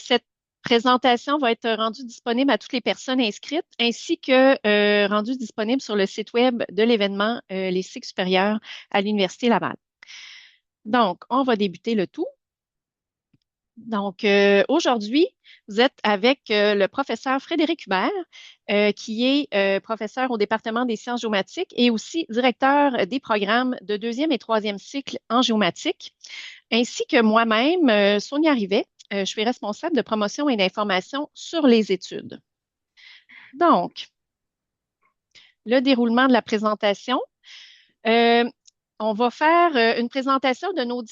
Cette présentation va être rendue disponible à toutes les personnes inscrites, ainsi que rendue disponible sur le site web de l'événement Les cycles supérieurs à l'Université Laval. Donc, on va débuter le tout. Donc, aujourd'hui, vous êtes avec le professeur Frédéric Hubert, qui est professeur au département des sciences géomatiques et aussi directeur des programmes de deuxième et troisième cycle en géomatique, ainsi que moi-même, Sonia Rivet. Je suis responsable de promotion et d'information sur les études. Donc, le déroulement de la présentation. Euh, on va faire une présentation de nos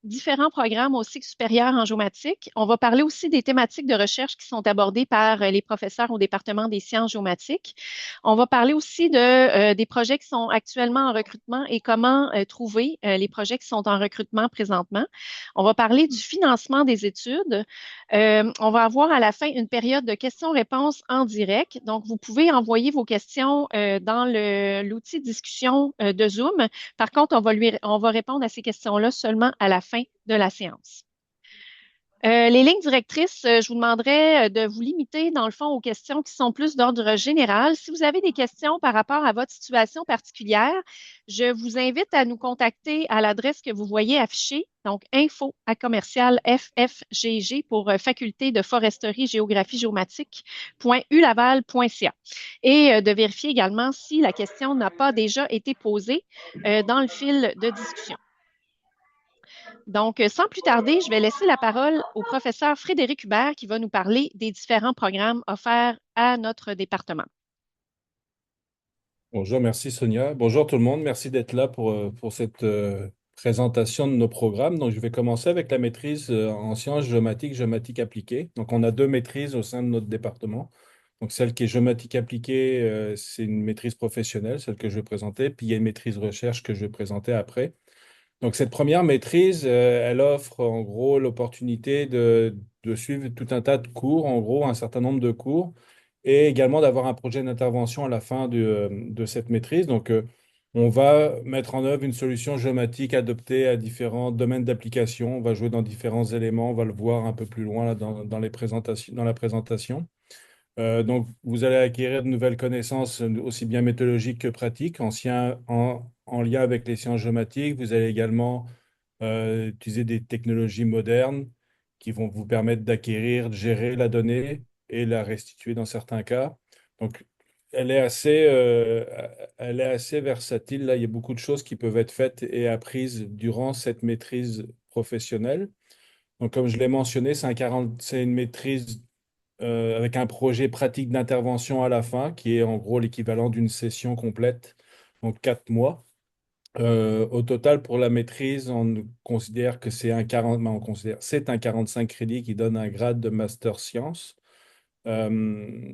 différents programmes au cycle supérieur en géomatique. On va parler aussi des thématiques de recherche qui sont abordées par les professeurs au département des sciences géomatiques. On va parler aussi des projets qui sont actuellement en recrutement et comment trouver les projets qui sont en recrutement présentement. On va parler du financement des études. On va avoir à la fin une période de questions-réponses en direct. Donc, vous pouvez envoyer vos questions dans l'outil discussion de Zoom. Par contre, on va répondre à ces questions-là seulement à la fin de la séance. Les lignes directrices, je vous demanderai de vous limiter, dans le fond, aux questions qui sont plus d'ordre général. Si vous avez des questions par rapport à votre situation particulière, je vous invite à nous contacter à l'adresse que vous voyez affichée, donc info à commercial FFGG pour faculté de foresterie géographie géomatique.ulaval.ca et de vérifier également si la question n'a pas déjà été posée dans le fil de discussion. Donc, sans plus tarder, je vais laisser la parole au professeur Frédéric Hubert qui va nous parler des différents programmes offerts à notre département. Bonjour, merci Sonia. Bonjour tout le monde, merci d'être là pour cette présentation de nos programmes. Donc, je vais commencer avec la maîtrise en sciences géomatiques, géomatique appliquée. Donc, on a deux maîtrises au sein de notre département. Donc, celle qui est géomatique appliquée, c'est une maîtrise professionnelle, celle que je vais présenter. Puis, il y a une maîtrise recherche que je vais présenter après. Donc, cette première maîtrise, elle offre en gros l'opportunité de suivre tout un tas de cours, en gros, un certain nombre de cours, et également d'avoir un projet d'intervention à la fin de cette maîtrise. Donc, on va mettre en œuvre une solution géomatique adaptée à différents domaines d'application. On va jouer dans différents éléments, on va le voir un peu plus loin là, dans les présentations, dans la présentation. Donc, vous allez acquérir de nouvelles connaissances aussi bien méthodologiques que pratiques en lien avec les sciences géomatiques. Vous allez également utiliser des technologies modernes qui vont vous permettre d'acquérir, de gérer la donnée et la restituer dans certains cas. Donc, elle est elle est assez versatile. Là, il y a beaucoup de choses qui peuvent être faites et apprises durant cette maîtrise professionnelle. Donc, comme je l'ai mentionné, c'est une maîtrise avec un projet pratique d'intervention à la fin, qui est en gros l'équivalent d'une session complète, donc 4 mois. Au total, pour la maîtrise, on considère que c'est un 45 crédits qui donne un grade de master science. Euh,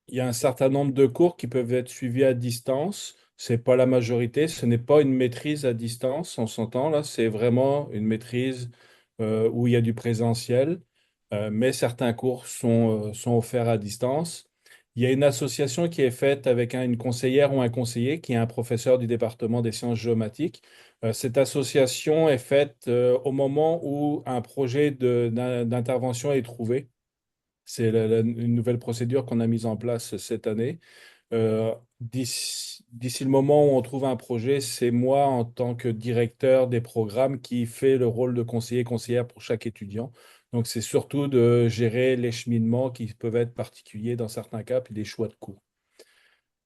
il y a un certain nombre de cours qui peuvent être suivis à distance. C'est pas la majorité. Ce n'est pas une maîtrise à distance, on s'entend là. C'est vraiment une maîtrise où il y a du présentiel, mais certains cours sont offerts à distance. Il y a une association qui est faite avec une conseillère ou un conseiller qui est un professeur du département des sciences géomatiques. Cette association est faite au moment où un projet d'intervention est trouvé. C'est une nouvelle procédure qu'on a mise en place cette année. D'ici le moment où on trouve un projet, c'est moi, en tant que directeur des programmes, qui fait le rôle de conseiller, conseillère pour chaque étudiant. Donc, c'est surtout de gérer les cheminements qui peuvent être particuliers dans certains cas, puis des choix de cours.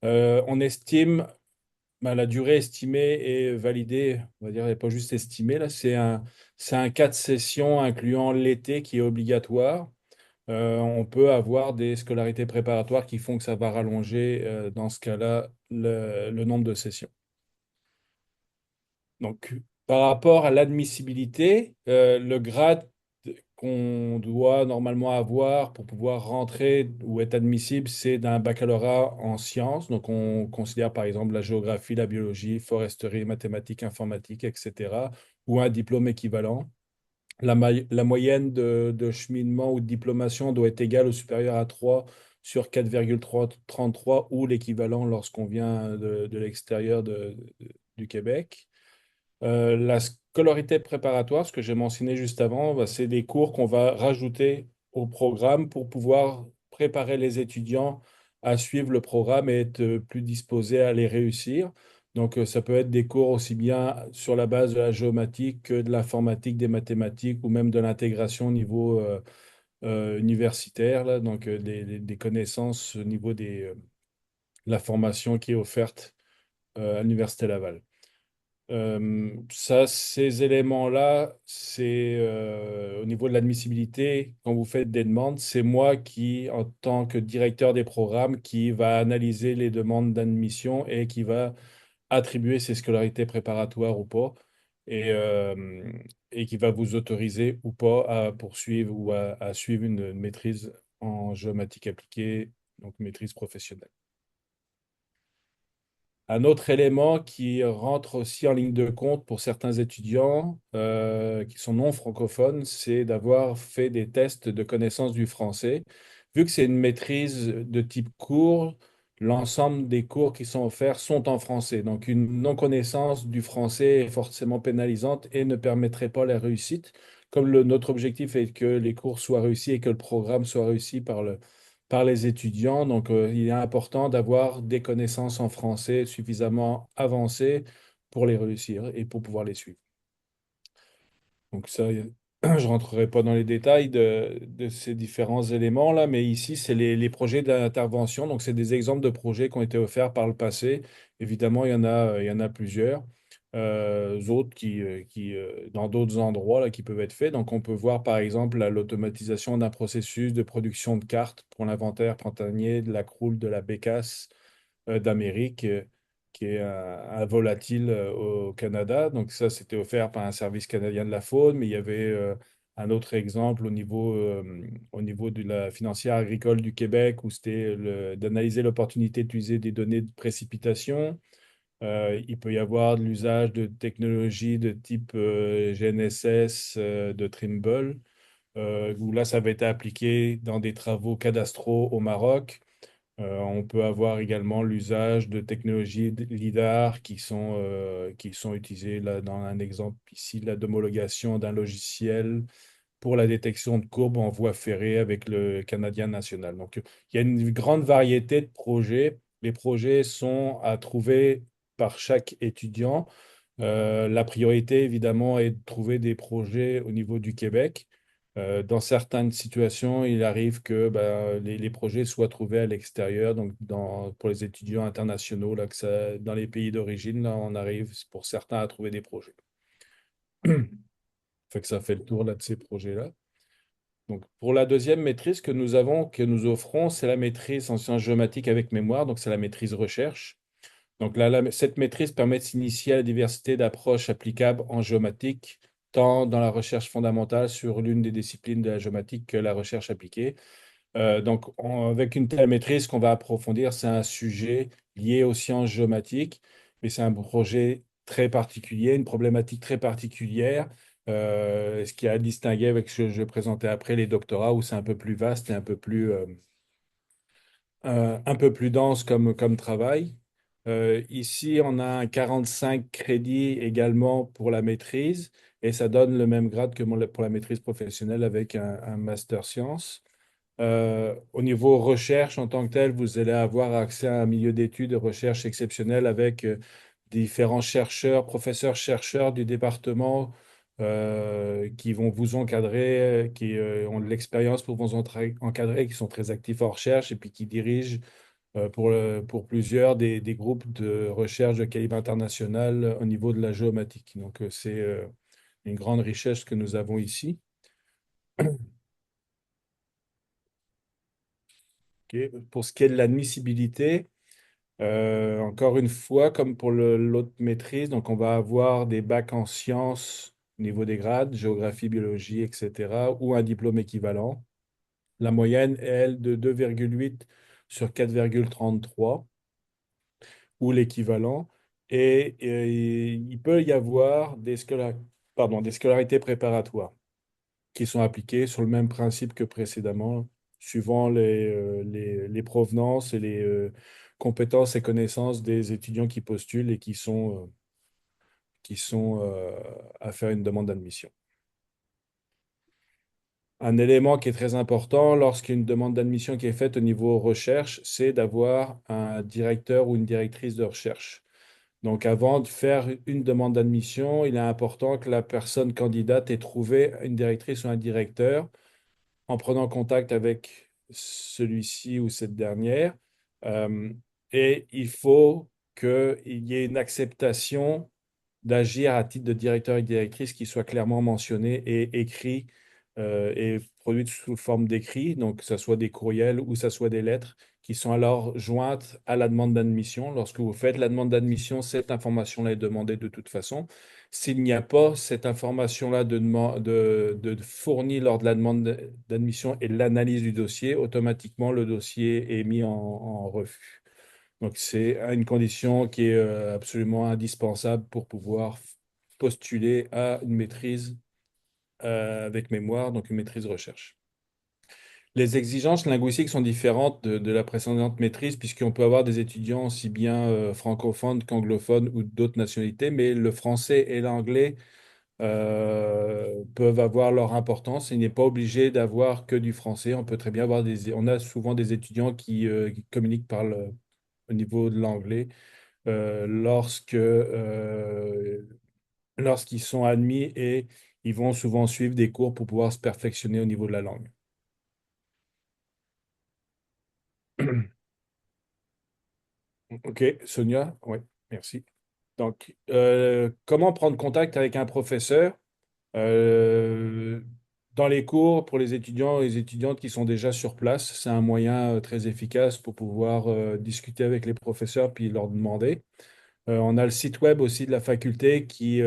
On estime, la durée estimée et validée, on va dire, elle n'est pas juste estimée, là, c'est un cas de session incluant l'été qui est obligatoire. On peut avoir des scolarités préparatoires qui font que ça va rallonger, dans ce cas-là, le nombre de sessions. Donc, par rapport à l'admissibilité, le grade qu'on doit normalement avoir pour pouvoir rentrer ou être admissible, c'est d'un baccalauréat en sciences. Donc, on considère par exemple la géographie, la biologie, foresterie, mathématiques, informatique, etc., ou un diplôme équivalent. La moyenne de cheminement ou de diplomation doit être égale ou supérieure à 3 sur 4,33 ou l'équivalent lorsqu'on vient de l'extérieur du Québec. La scolarité préparatoire, ce que j'ai mentionné juste avant, bah, c'est des cours qu'on va rajouter au programme pour pouvoir préparer les étudiants à suivre le programme et être plus disposés à les réussir. Donc, ça peut être des cours aussi bien sur la base de la géomatique que de l'informatique, des mathématiques ou même de l'intégration au niveau universitaire, là. Donc, des connaissances au niveau de la formation qui est offerte à l'Université Laval. Ça, ces éléments-là, c'est au niveau de l'admissibilité, quand vous faites des demandes, c'est moi qui, en tant que directeur des programmes, qui va analyser les demandes d'admission et qui va attribuer ces scolarités préparatoires ou pas, et, euh, et qui va vous autoriser ou pas à poursuivre ou à suivre une maîtrise en géomatique appliquée, donc maîtrise professionnelle. Un autre élément qui rentre aussi en ligne de compte pour certains étudiants qui sont non francophones, c'est d'avoir fait des tests de connaissance du français. Vu que c'est une maîtrise de type cours, l'ensemble des cours qui sont offerts sont en français. Donc, une non-connaissance du français est forcément pénalisante et ne permettrait pas la réussite. Comme notre objectif est que les cours soient réussis et que le programme soit réussi par les étudiants. Donc, il est important d'avoir des connaissances en français suffisamment avancées pour les réussir et pour pouvoir les suivre. Donc ça, je ne rentrerai pas dans les détails de ces différents éléments-là, mais ici, c'est les projets d'intervention. Donc, c'est des exemples de projets qui ont été offerts par le passé. Évidemment, il y en a plusieurs. Autres dans d'autres endroits là, qui peuvent être faits. Donc, on peut voir, par exemple, l'automatisation d'un processus de production de cartes pour l'inventaire printanier de la croule de la bécasse d'Amérique, qui est un volatile au Canada. Donc ça, c'était offert par un service canadien de la faune, mais il y avait un autre exemple au niveau de la financière agricole du Québec, où c'était d'analyser l'opportunité d'utiliser des données de précipitation. Il peut y avoir de l'usage de technologies de type GNSS, de Trimble, où là, ça avait été appliqué dans des travaux cadastraux au Maroc. On peut avoir également l'usage de technologies LIDAR qui sont utilisées là, dans un exemple ici, là, d'homologation d'un logiciel pour la détection de courbes en voie ferrée avec le Canadien national. Donc, il y a une grande variété de projets. Les projets sont à trouver par chaque étudiant. La priorité, évidemment, est de trouver des projets au niveau du Québec. Dans certaines situations, il arrive que les projets soient trouvés à l'extérieur, donc pour les étudiants internationaux, là, dans les pays d'origine, là, on arrive pour certains à trouver des projets. Fait que ça fait le tour là, de ces projets-là. Donc, pour la deuxième maîtrise que nous avons, que nous offrons, c'est la maîtrise en sciences géomatiques avec mémoire, donc c'est la maîtrise recherche. Donc là, cette maîtrise permet de s'initier à la diversité d'approches applicables en géomatique, tant dans la recherche fondamentale sur l'une des disciplines de la géomatique que la recherche appliquée. Donc, avec une telle maîtrise qu'on va approfondir, c'est un sujet lié aux sciences géomatiques, mais c'est un projet très particulier, une problématique très particulière, ce qui a à distinguer avec ce que je vais présenter après, les doctorats, où c'est un peu plus vaste et un peu plus dense comme travail. Ici, on a un 45 crédits également pour la maîtrise, et ça donne le même grade que pour la maîtrise professionnelle avec un master sciences. Au niveau recherche en tant que tel, vous allez avoir accès à un milieu d'études de recherche exceptionnel avec différents chercheurs, professeurs-chercheurs du département qui vont vous encadrer, qui ont de l'expérience pour vous encadrer, qui sont très actifs en recherche et puis qui dirigent pour plusieurs des groupes de recherche de calibre international au niveau de la géomatique. Donc, c'est une grande richesse que nous avons ici. OK. Pour ce qui est de l'admissibilité, encore une fois, comme pour l'autre maîtrise, donc on va avoir des bacs en sciences au niveau des grades, géographie, biologie, etc., ou un diplôme équivalent. La moyenne est, elle, de 2,8 sur 4,33 ou l'équivalent. Et il peut y avoir des scolarités préparatoires qui sont appliquées sur le même principe que précédemment, suivant les provenances et les compétences et connaissances des étudiants qui postulent et qui sont à faire une demande d'admission. Un élément qui est très important lorsqu'une demande d'admission qui est faite au niveau recherche, c'est d'avoir un directeur ou une directrice de recherche. Donc, avant de faire une demande d'admission, il est important que la personne candidate ait trouvé une directrice ou un directeur en prenant contact avec celui-ci ou cette dernière. Euh, et il faut qu'il y ait une acceptation d'agir à titre de directeur et directrice qui soit clairement mentionné et écrit et produit sous forme d'écrit, donc que ce soit des courriels ou que ce soit des lettres qui sont alors jointes à la demande d'admission. Lorsque vous faites la demande d'admission, cette information-là est demandée de toute façon. S'il n'y a pas cette information-là de fournie lors de la demande d'admission et de l'analyse du dossier, automatiquement le dossier est mis en refus. Donc, c'est une condition qui est absolument indispensable pour pouvoir postuler à une maîtrise avec mémoire, donc une maîtrise recherche. Les exigences linguistiques sont différentes de la précédente maîtrise, puisqu'on peut avoir des étudiants aussi bien francophones qu'anglophones ou d'autres nationalités, mais le français et l'anglais peuvent avoir leur importance. Il n'est pas obligé d'avoir que du français. On peut très bien avoir on a souvent des étudiants qui communiquent au niveau de l'anglais lorsqu'ils sont admis et ils vont souvent suivre des cours pour pouvoir se perfectionner au niveau de la langue. OK, Sonia, oui, merci. Donc, comment prendre contact avec un professeur? Euh, dans les cours, pour les étudiants et les étudiantes qui sont déjà sur place, c'est un moyen très efficace pour pouvoir discuter avec les professeurs puis leur demander. On a le site web aussi de la faculté qui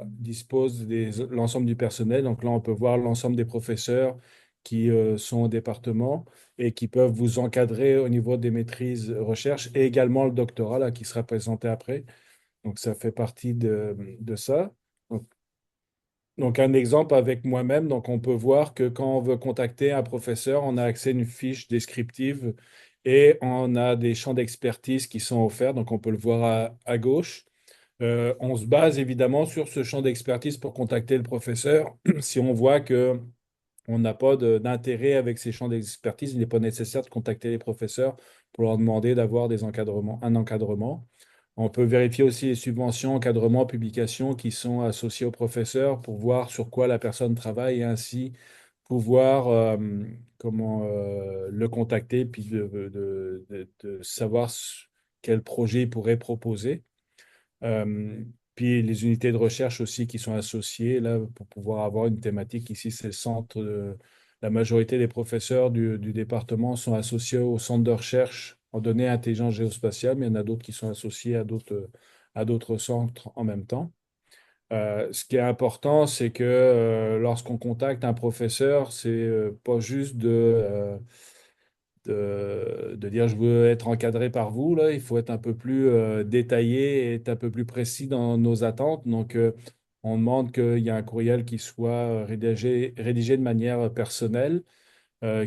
dispose de l'ensemble du personnel. Donc là, on peut voir l'ensemble des professeurs qui sont au département et qui peuvent vous encadrer au niveau des maîtrises recherche et également le doctorat là, qui sera présenté après. Donc ça fait partie de ça. Donc, donc, un exemple avec moi-même, donc on peut voir que quand on veut contacter un professeur, on a accès à une fiche descriptive et on a des champs d'expertise qui sont offerts. Donc on peut le voir à gauche. On se base évidemment sur ce champ d'expertise pour contacter le professeur. Si on voit que on n'a pas d'intérêt avec ces champs d'expertise, il n'est pas nécessaire de contacter les professeurs pour leur demander d'avoir un encadrement. On peut vérifier aussi les subventions, encadrements, publications qui sont associées aux professeurs pour voir sur quoi la personne travaille et ainsi pouvoir le contacter puis de savoir quel projet il pourrait proposer. Euh, Puis les unités de recherche aussi qui sont associées là pour pouvoir avoir une thématique. Ici, c'est le centre. La majorité des professeurs du département sont associés au centre de recherche en données intelligence géospatiale, mais il y en a d'autres qui sont associés à d'autres centres en même temps. Ce qui est important, c'est que lorsqu'on contacte un professeur, c'est pas juste de dire je veux être encadré par vous, là, il faut être un peu plus détaillé et être un peu plus précis dans nos attentes. Donc, on demande qu'il y ait un courriel qui soit rédigé de manière personnelle,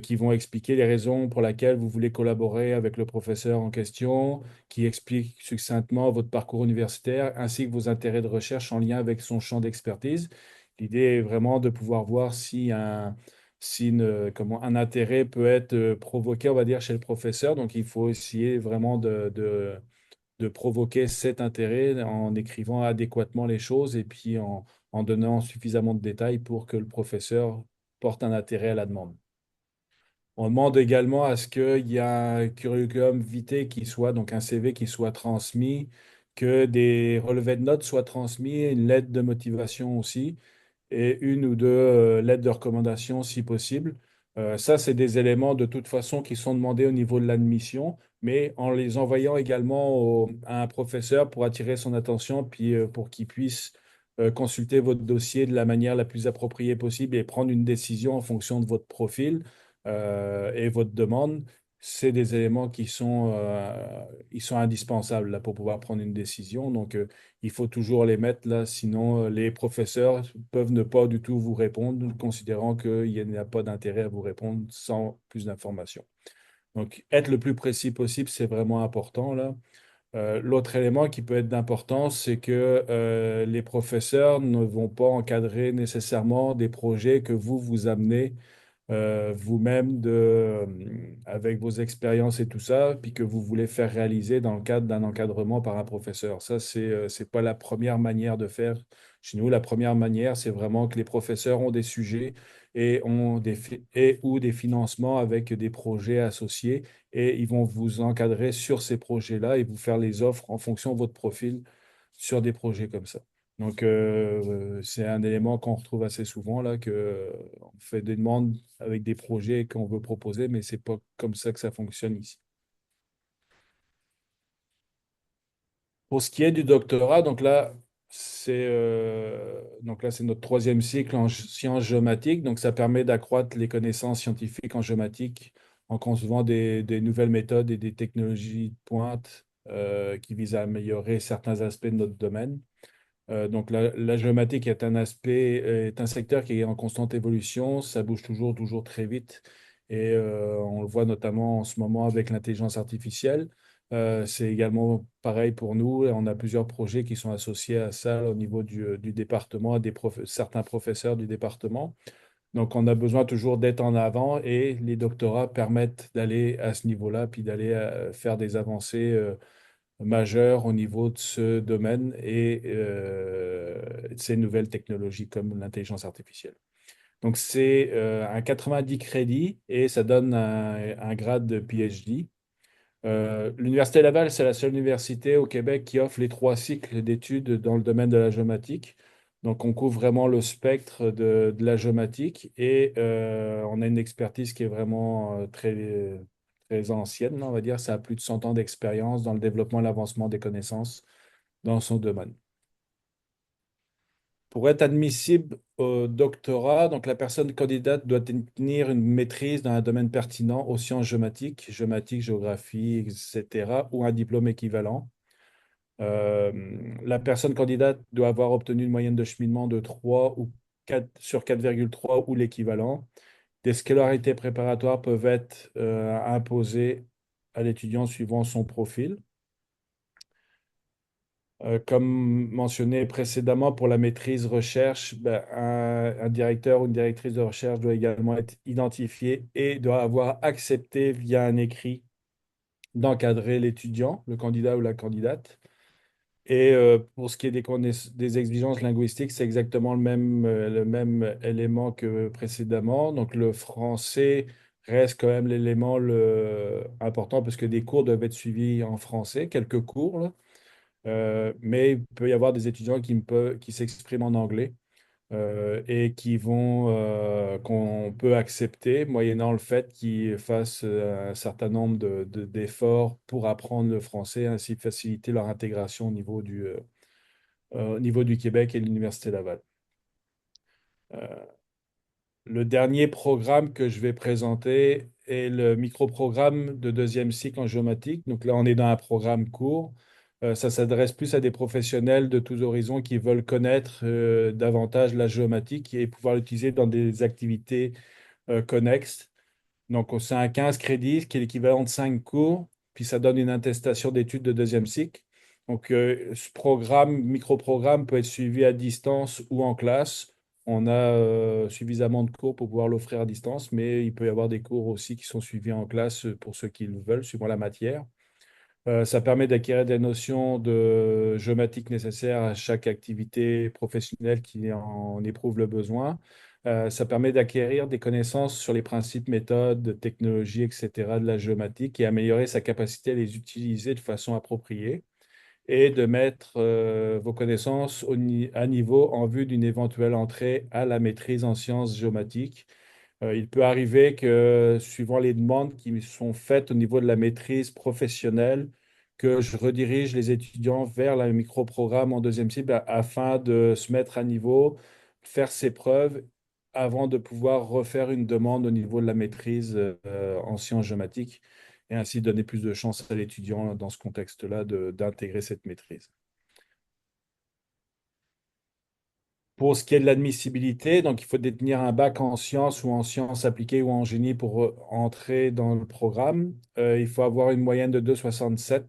qui vont expliquer les raisons pour lesquelles vous voulez collaborer avec le professeur en question, qui explique succinctement votre parcours universitaire ainsi que vos intérêts de recherche en lien avec son champ d'expertise. L'idée est vraiment de pouvoir voir si un intérêt peut être provoqué, on va dire, chez le professeur. Donc, il faut essayer vraiment de provoquer cet intérêt en écrivant adéquatement les choses et puis en donnant suffisamment de détails pour que le professeur porte un intérêt à la demande. On demande également à ce qu'il y ait un curriculum vitae qui soit, donc un CV qui soit transmis, que des relevés de notes soient transmis, une lettre de motivation aussi, et une ou deux lettres de recommandation si possible. Ça, c'est des éléments de toute façon qui sont demandés au niveau de l'admission, mais en les envoyant également à un professeur pour attirer son attention, puis pour qu'il puisse consulter votre dossier de la manière la plus appropriée possible et prendre une décision en fonction de votre profil et votre demande. C'est des éléments ils sont indispensables là, pour pouvoir prendre une décision. Donc, il faut toujours les mettre là, sinon les professeurs peuvent ne pas du tout vous répondre, considérant qu'il n'y a pas d'intérêt à vous répondre sans plus d'informations. Donc, être le plus précis possible, c'est vraiment important là. L'autre élément qui peut être d'importance, c'est que les professeurs ne vont pas encadrer nécessairement des projets que vous amenez. vous-même avec vos expériences et tout ça, puis que vous voulez faire réaliser dans le cadre d'un encadrement par un professeur. Ça, c'est pas la première manière de faire. Chez nous, la première manière, c'est vraiment que les professeurs ont des sujets et ont et ou des financements avec des projets associés et ils vont vous encadrer sur ces projets-là et vous faire les offres en fonction de votre profil sur des projets comme ça. Donc, c'est un élément qu'on retrouve assez souvent là, que on fait des demandes avec des projets qu'on veut proposer, mais c'est pas comme ça que ça fonctionne ici. Pour ce qui est du doctorat, donc là, c'est notre troisième cycle en sciences géomatiques. Donc, ça permet d'accroître les connaissances scientifiques en géomatique en concevant des nouvelles méthodes et des technologies de pointe qui visent à améliorer certains aspects de notre domaine. Donc la géomatique est un secteur qui est en constante évolution, ça bouge toujours très vite et on le voit notamment en ce moment avec l'intelligence artificielle. C'est également pareil pour nous et on a plusieurs projets qui sont associés à ça au niveau du département, certains professeurs du département. Donc on a besoin toujours d'être en avant et les doctorats permettent d'aller à ce niveau-là puis d'aller faire des avancées majeur au niveau de ce domaine et de ces nouvelles technologies comme l'intelligence artificielle. Donc, c'est un 90 crédits et ça donne un grade de PhD. L'Université Laval, c'est la seule université au Québec qui offre les trois cycles d'études dans le domaine de la géomatique. Donc, on couvre vraiment le spectre de la géomatique et on a une expertise qui est vraiment très ancienne, là, on va dire. Ça a plus de 100 ans d'expérience dans le développement et l'avancement des connaissances dans son domaine. Pour être admissible au doctorat, donc la personne candidate doit tenir une maîtrise dans un domaine pertinent aux sciences géomatique, géographie, etc., ou un diplôme équivalent. Euh, la personne candidate doit avoir obtenu une moyenne de cheminement de 3 ou 4 sur 4,3 ou l'équivalent. Des scolarités préparatoires peuvent être imposées à l'étudiant suivant son profil. Comme mentionné précédemment, pour la maîtrise recherche, ben, un directeur ou une directrice de recherche doit également être identifié et doit avoir accepté via un écrit d'encadrer l'étudiant, le candidat ou la candidate. Et pour ce qui est des exigences linguistiques, c'est exactement le même élément que précédemment. Donc le français reste quand même l'élément important parce que des cours doivent être suivis en français, quelques cours, là. Mais il peut y avoir des étudiants qui s'expriment en anglais et qu'on peut accepter moyennant le fait qu'ils fassent un certain nombre d'efforts pour apprendre le français, ainsi faciliter leur intégration au niveau du Québec et de l'Université Laval. Euh, le dernier programme que je vais présenter est le microprogramme de deuxième cycle en géomatique. Donc là, on est dans un programme court. Ça s'adresse plus à des professionnels de tous horizons qui veulent connaître davantage la géomatique et pouvoir l'utiliser dans des activités connexes. Donc, c'est un 15 crédits, ce qui est l'équivalent de 5 cours, puis ça donne une attestation d'études de deuxième cycle. Donc, ce microprogramme peut être suivi à distance ou en classe. On a suffisamment de cours pour pouvoir l'offrir à distance, mais il peut y avoir des cours aussi qui sont suivis en classe pour ceux qui le veulent, suivant la matière. Ça permet d'acquérir des notions de géomatique nécessaires à chaque activité professionnelle qui en éprouve le besoin. Ça permet d'acquérir des connaissances sur les principes, méthodes, technologies, etc. de la géomatique et améliorer sa capacité à les utiliser de façon appropriée et de mettre vos connaissances à niveau en vue d'une éventuelle entrée à la maîtrise en sciences géomatiques. Il peut arriver que, suivant les demandes qui sont faites au niveau de la maîtrise professionnelle, que je redirige les étudiants vers le microprogramme en deuxième cycle afin de se mettre à niveau, faire ses preuves avant de pouvoir refaire une demande au niveau de la maîtrise en sciences géomatiques et ainsi donner plus de chances à l'étudiant dans ce contexte-là d'intégrer cette maîtrise. Pour ce qui est de l'admissibilité, donc il faut détenir un bac en sciences ou en sciences appliquées ou en génie pour entrer dans le programme. Il faut avoir une moyenne de 2,67,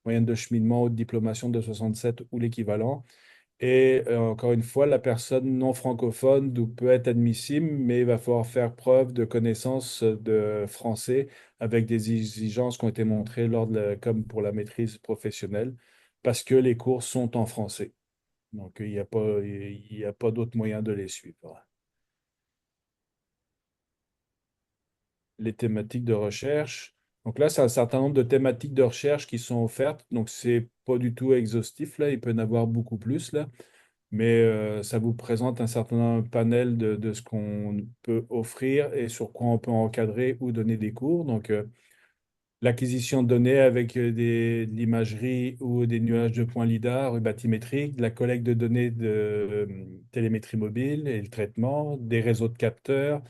moyenne de cheminement ou de diplomation de 67 ou l'équivalent. Et encore une fois, la personne non francophone peut être admissible, mais il va falloir faire preuve de connaissance de français avec des exigences qui ont été montrées comme pour la maîtrise professionnelle, parce que les cours sont en français. Donc, il y a pas d'autre moyen de les suivre. Les thématiques de recherche. Donc là, c'est un certain nombre de thématiques de recherche qui sont offertes. Donc, c'est pas du tout exhaustif, là. Il peut y en avoir beaucoup plus, là. Mais ça vous présente un certain panel de ce qu'on peut offrir et sur quoi on peut encadrer ou donner des cours. Donc, l'acquisition de données avec de l'imagerie ou des nuages de points lidar ou bathymétriques, la collecte de données de télémétrie mobile et le traitement, des réseaux de capteurs,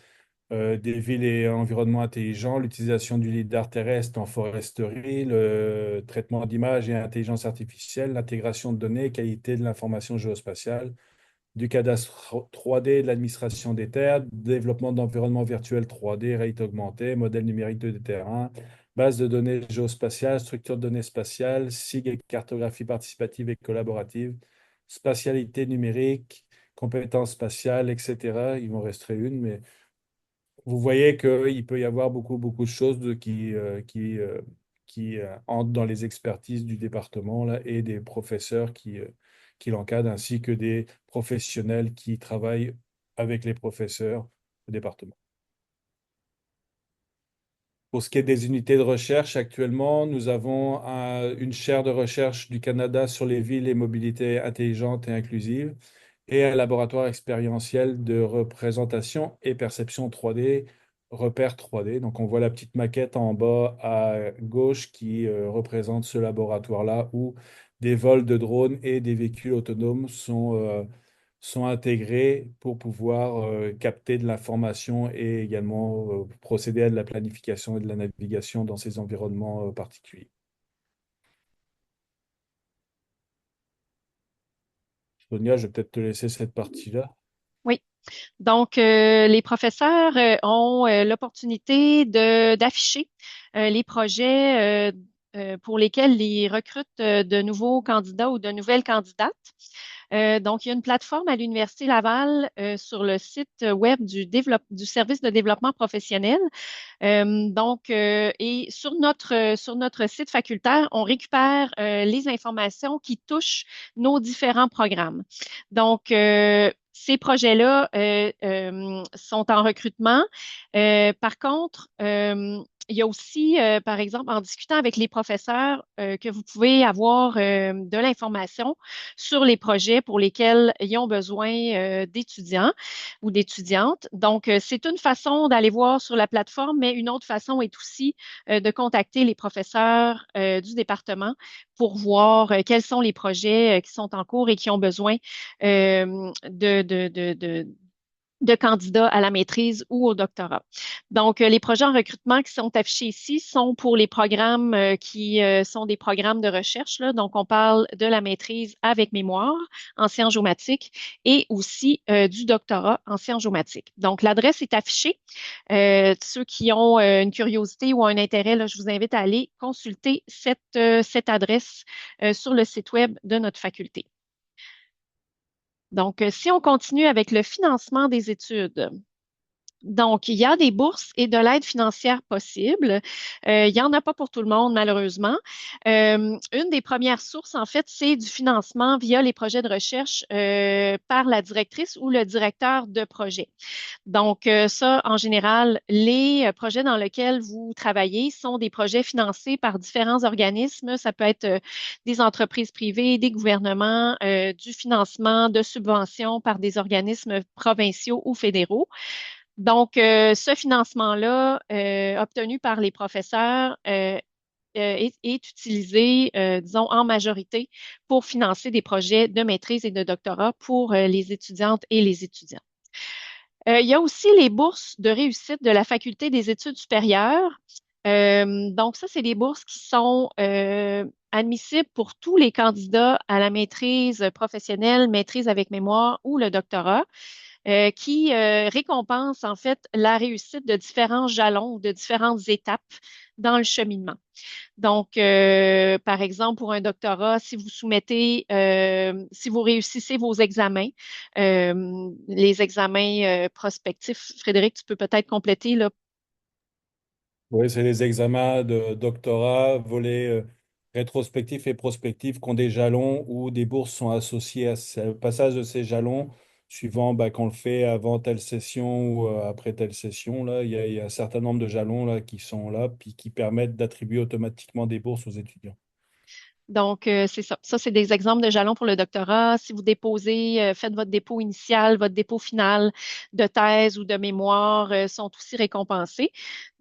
des villes et environnements intelligents, l'utilisation du lidar terrestre en foresterie, le traitement d'images et intelligence artificielle, l'intégration de données, qualité de l'information géospatiale, du cadastre 3D, de l'administration des terres, développement d'environnements virtuels 3D, réalité augmentée, modèle numérique de terrain, base de données géospatiales, structure de données spatiales, SIG et cartographie participative et collaborative, spatialité numérique, compétences spatiales, etc. Il m'en resterait une, mais vous voyez qu'il peut y avoir beaucoup, beaucoup de choses qui entrent dans les expertises du département là, et des professeurs qui l'encadrent, ainsi que des professionnels qui travaillent avec les professeurs au département. Pour ce qui est des unités de recherche, actuellement, nous avons une chaire de recherche du Canada sur les villes et mobilité intelligente et inclusive et un laboratoire expérientiel de représentation et perception 3D, repère 3D. Donc, on voit la petite maquette en bas à gauche qui représente ce laboratoire-là où des vols de drones et des véhicules autonomes sont intégrés pour pouvoir capter de l'information et également procéder à de la planification et de la navigation dans ces environnements particuliers. Sonia, je vais peut-être te laisser cette partie-là. Oui. Donc, les professeurs ont l'opportunité d'afficher les projets pour lesquels ils recrutent de nouveaux candidats ou de nouvelles candidates. Donc, il y a une plateforme à l'Université Laval sur le site web du service de développement professionnel. Et sur notre site facultaire, on récupère les informations qui touchent nos différents programmes. Donc, ces projets-là sont en recrutement. Par contre, il y a aussi, par exemple, en discutant avec les professeurs, que vous pouvez avoir de l'information sur les projets pour lesquels ils ont besoin d'étudiants ou d'étudiantes. Donc, c'est une façon d'aller voir sur la plateforme, mais une autre façon est aussi de contacter les professeurs du département pour voir quels sont les projets qui sont en cours et qui ont besoin de candidats à la maîtrise ou au doctorat. Donc, les projets en recrutement qui sont affichés ici sont pour les programmes qui sont des programmes de recherche, là. Donc, on parle de la maîtrise avec mémoire en sciences géomatiques et aussi du doctorat en sciences géomatiques. Donc, l'adresse est affichée. Ceux qui ont une curiosité ou un intérêt, là, je vous invite à aller consulter cette adresse sur le site web de notre faculté. Donc, si on continue avec le financement des études. Donc, il y a des bourses et de l'aide financière possible. Il n'y en a pas pour tout le monde, malheureusement. Une des premières sources, en fait, c'est du financement via les projets de recherche par la directrice ou le directeur de projet. Donc, ça, en général, les projets dans lesquels vous travaillez sont des projets financés par différents organismes. Ça peut être des entreprises privées, des gouvernements, du financement de subventions par des organismes provinciaux ou fédéraux. Donc, ce financement-là, obtenu par les professeurs, est utilisé, disons, en majorité pour financer des projets de maîtrise et de doctorat pour les étudiantes et les étudiants. Il y a aussi les bourses de réussite de la Faculté des études supérieures. Donc, ça, c'est des bourses qui sont admissibles pour tous les candidats à la maîtrise professionnelle, maîtrise avec mémoire ou le doctorat. qui récompense en fait la réussite de différents jalons ou de différentes étapes dans le cheminement. Donc, par exemple, pour un doctorat, si vous soumettez, si vous réussissez vos examens, les examens prospectifs, Frédéric, tu peux peut-être compléter là. Oui, c'est les examens de doctorat, volets rétrospectifs et prospectifs qui ont des jalons ou des bourses sont associées à ce passage de ces jalons, suivant qu'on le fait avant telle session ou après telle session. Là, il y a un certain nombre de jalons là, qui sont là, puis qui permettent d'attribuer automatiquement des bourses aux étudiants. Donc, c'est ça. Ça, c'est des exemples de jalons pour le doctorat. Si vous déposez, faites votre dépôt initial, votre dépôt final de thèse ou de mémoire, sont aussi récompensés.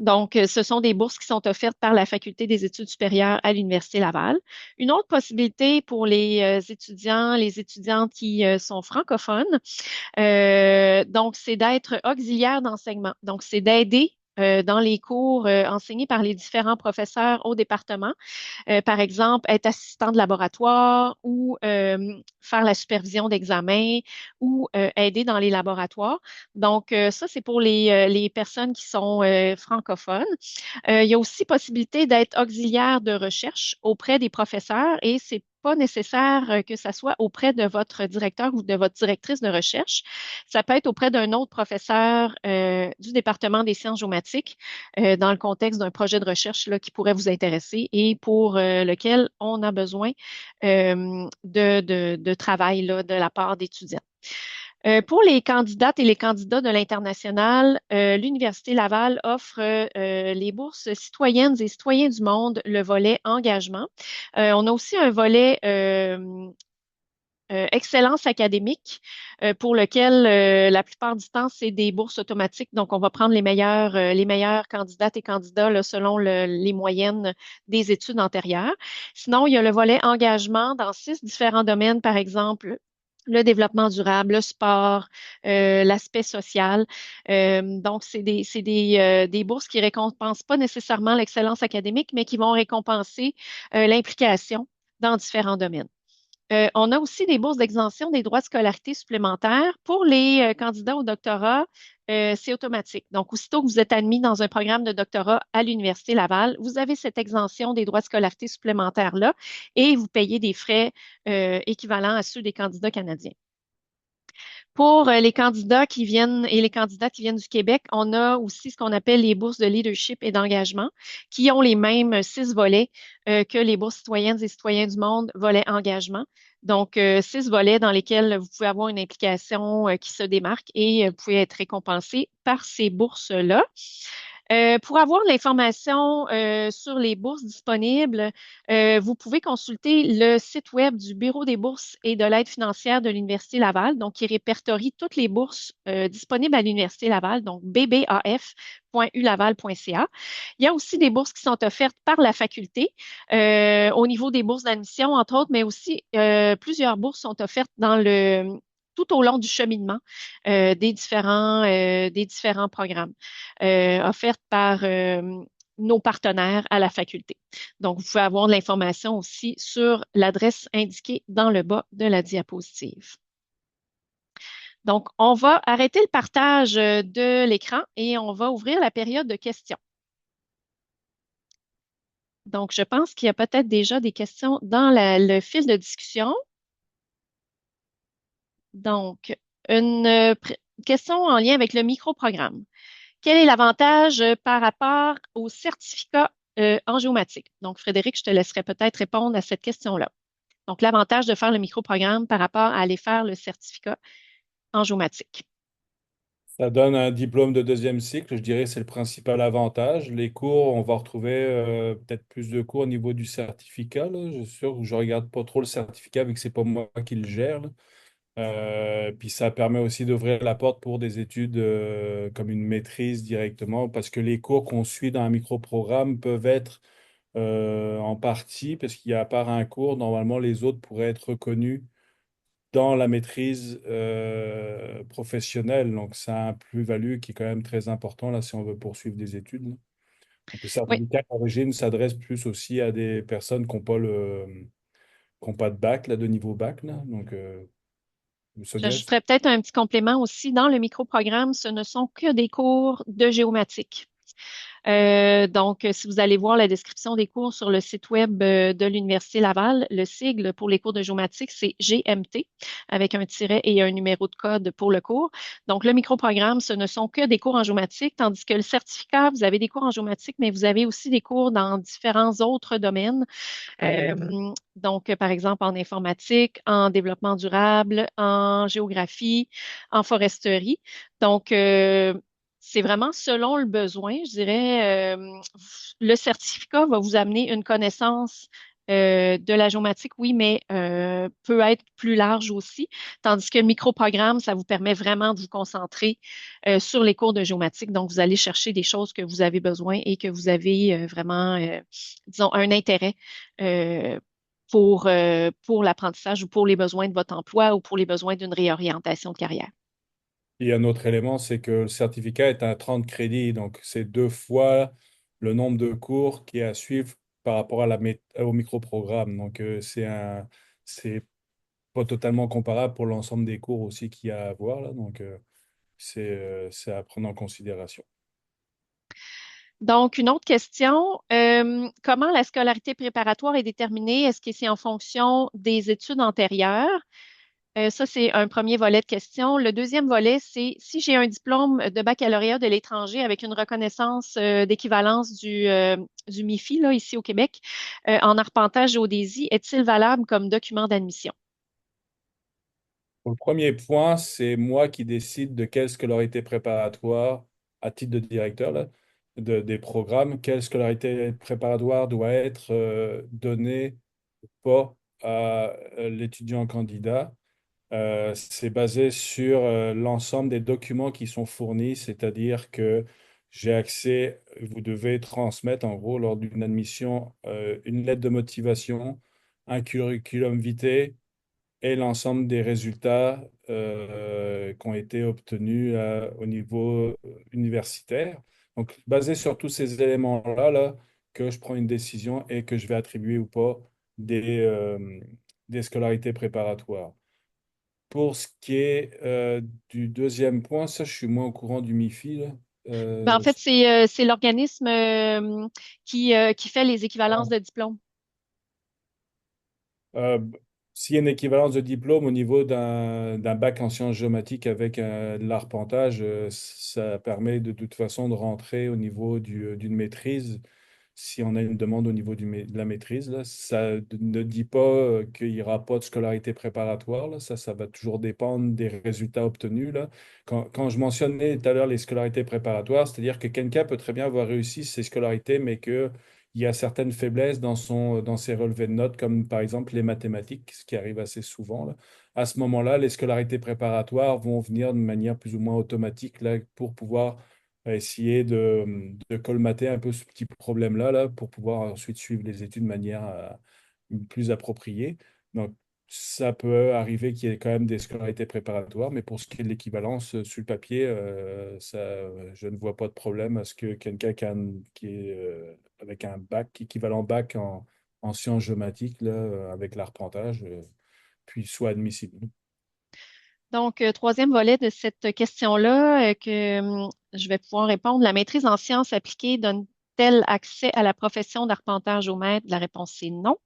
Donc, ce sont des bourses qui sont offertes par la Faculté des études supérieures à l'Université Laval. Une autre possibilité pour les étudiantes qui sont francophones, donc, c'est d'être auxiliaire d'enseignement. Donc, c'est d'aider dans les cours enseignés par les différents professeurs au département, par exemple, être assistant de laboratoire ou faire la supervision d'examen ou aider dans les laboratoires. Donc, ça, c'est pour les personnes qui sont francophones. Il y a aussi possibilité d'être auxiliaire de recherche auprès des professeurs et c'est pas nécessaire que ça soit auprès de votre directeur ou de votre directrice de recherche. Ça peut être auprès d'un autre professeur du département des sciences géomatiques dans le contexte d'un projet de recherche là, qui pourrait vous intéresser et pour lequel on a besoin de travail là, de la part d'étudiants. Pour les candidates et les candidats de l'international, l'Université Laval offre les bourses citoyennes et citoyens du monde, le volet engagement. On a aussi un volet excellence académique pour lequel la plupart du temps, c'est des bourses automatiques. Donc, on va prendre les meilleures candidates et candidats là, selon les moyennes des études antérieures. Sinon, il y a le volet engagement dans 6 différents domaines, par exemple le développement durable, le sport, l'aspect social. Donc, des bourses qui récompensent pas nécessairement l'excellence académique, mais qui vont récompenser l'implication dans différents domaines. On a aussi des bourses d'exemption des droits de scolarité supplémentaires. Pour les candidats au doctorat, c'est automatique. Donc, aussitôt que vous êtes admis dans un programme de doctorat à l'Université Laval, vous avez cette exemption des droits de scolarité supplémentaires-là et vous payez des frais équivalents à ceux des candidats canadiens. Pour les candidats qui viennent et les candidates qui viennent du Québec, on a aussi ce qu'on appelle les bourses de leadership et d'engagement, qui ont les mêmes 6 volets que les bourses citoyennes et citoyens du monde, volet engagement. Donc, 6 volets dans lesquels vous pouvez avoir une implication qui se démarque et vous pouvez être récompensé par ces bourses-là. Pour avoir de l'information sur les bourses disponibles, vous pouvez consulter le site web du Bureau des bourses et de l'aide financière de l'Université Laval, donc qui répertorie toutes les bourses disponibles à l'Université Laval, donc bbaf.ulaval.ca. Il y a aussi des bourses qui sont offertes par la faculté au niveau des bourses d'admission, entre autres, mais aussi plusieurs bourses sont offertes tout au long du cheminement des différents programmes offertes par nos partenaires à la faculté. Donc, vous pouvez avoir de l'information aussi sur l'adresse indiquée dans le bas de la diapositive. Donc, on va arrêter le partage de l'écran et on va ouvrir la période de questions. Donc, je pense qu'il y a peut-être déjà des questions dans le fil de discussion. Donc, une question en lien avec le microprogramme. Quel est l'avantage par rapport au certificat en géomatique? Donc, Frédéric, je te laisserai peut-être répondre à cette question-là. Donc, l'avantage de faire le microprogramme par rapport à aller faire le certificat en géomatique. Ça donne un diplôme de deuxième cycle, je dirais, c'est le principal avantage. Les cours, on va retrouver peut-être plus de cours au niveau du certificat. Là. Je suis sûr que je regarde pas trop le certificat vu que c'est pas moi qui le gère. Là. Puis ça permet aussi d'ouvrir la porte pour des études comme une maîtrise directement, parce que les cours qu'on suit dans un microprogramme peuvent être en partie, parce qu'il y a à part un cours, normalement les autres pourraient être reconnus dans la maîtrise professionnelle. Donc, ça a un plus-value qui est quand même très important là, si on veut poursuivre des études. Là. Donc, le Oui, certificat d'origine s'adresse plus aussi à des personnes qui n'ont pas, qui ont pas de bac, là, de niveau bac. Là. Donc, Sonia? J'ajouterais peut-être un petit complément aussi. Dans le microprogramme, ce ne sont que des cours de géomatique. Donc, si vous allez voir la description des cours sur le site web de l'Université Laval, le sigle pour les cours de géomatique, c'est GMT, avec un tiret et un numéro de code pour le cours. Donc, le microprogramme, ce ne sont que des cours en géomatique, tandis que le certificat, vous avez des cours en géomatique, mais vous avez aussi des cours dans différents autres domaines. Donc, par exemple, en informatique, en développement durable, en géographie, en foresterie. Donc, c'est vraiment selon le besoin, je dirais. Le certificat va vous amener une connaissance de la géomatique, oui, mais peut être plus large aussi. Tandis que le microprogramme, ça vous permet vraiment de vous concentrer sur les cours de géomatique. Donc, vous allez chercher des choses que vous avez besoin et que vous avez vraiment, disons, un intérêt euh, pour l'apprentissage ou pour les besoins de votre emploi ou pour les besoins d'une réorientation de carrière. Et un autre élément, c'est que le certificat est à 30 crédits, donc c'est deux fois le nombre de cours qui est à suivre par rapport à au microprogramme. Donc c'est pas totalement comparable pour l'ensemble des cours aussi qu'il y a à voir là. Donc c'est à prendre en considération. Donc, une autre question, comment la scolarité préparatoire est déterminée? Est-ce que c'est en fonction des études antérieures? Ça, c'est un premier volet de questions. Le deuxième volet, c'est si j'ai un diplôme de baccalauréat de l'étranger avec une reconnaissance d'équivalence du MIFI, là, ici au Québec, en arpentage géodésie, est-il valable comme document d'admission? Pour le premier point, c'est moi qui décide de quelle scolarité préparatoire, à titre de directeur là, des programmes, quelle scolarité préparatoire doit être donnée ou pas à l'étudiant candidat. C'est basé sur l'ensemble des documents qui sont fournis, c'est-à-dire que j'ai accès, vous devez transmettre en gros lors d'une admission une lettre de motivation, un curriculum vitae et l'ensemble des résultats qui ont été obtenus au niveau universitaire. Donc, basé sur tous ces éléments-là, là, que je prends une décision et que je vais attribuer ou pas des scolarités préparatoires. Pour ce qui est du deuxième point, ça, je suis moins au courant du MIFI, là. Ben, en Euh, fait, c'est l'organisme qui fait les équivalences de diplômes. Euh, S'il y a une équivalence de diplôme au niveau d'un bac en sciences géomatiques avec de l'arpentage, ça permet de toute façon de rentrer au niveau d'une maîtrise. Si on a une demande au niveau de la maîtrise, là, ne dit pas qu'il n'y aura pas de scolarité préparatoire. Là. Ça va toujours dépendre des résultats obtenus. Là. Quand je mentionnais tout à l'heure les scolarités préparatoires, c'est-à-dire que quelqu'un peut très bien avoir réussi ses scolarités, mais que il y a certaines faiblesses dans ses relevés de notes, comme par exemple les mathématiques, ce qui arrive assez souvent, là. À ce moment-là, les scolarités préparatoires vont venir de manière plus ou moins automatique là, pour pouvoir essayer de colmater un peu ce petit problème-là là, pour pouvoir ensuite suivre les études de manière plus appropriée. Donc, ça peut arriver qu'il y ait quand même des scolarités préparatoires, mais pour ce qui est de l'équivalence sur le papier, je ne vois pas de problème à ce que quelqu'un qui est avec un bac, équivalent bac en sciences géomatiques, là, avec l'arpentage, puis soit admissible. Donc, troisième volet de cette question-là, je vais pouvoir répondre. La maîtrise en sciences appliquées donne-t-elle accès à la profession d'arpenteur géomètre? La réponse est non.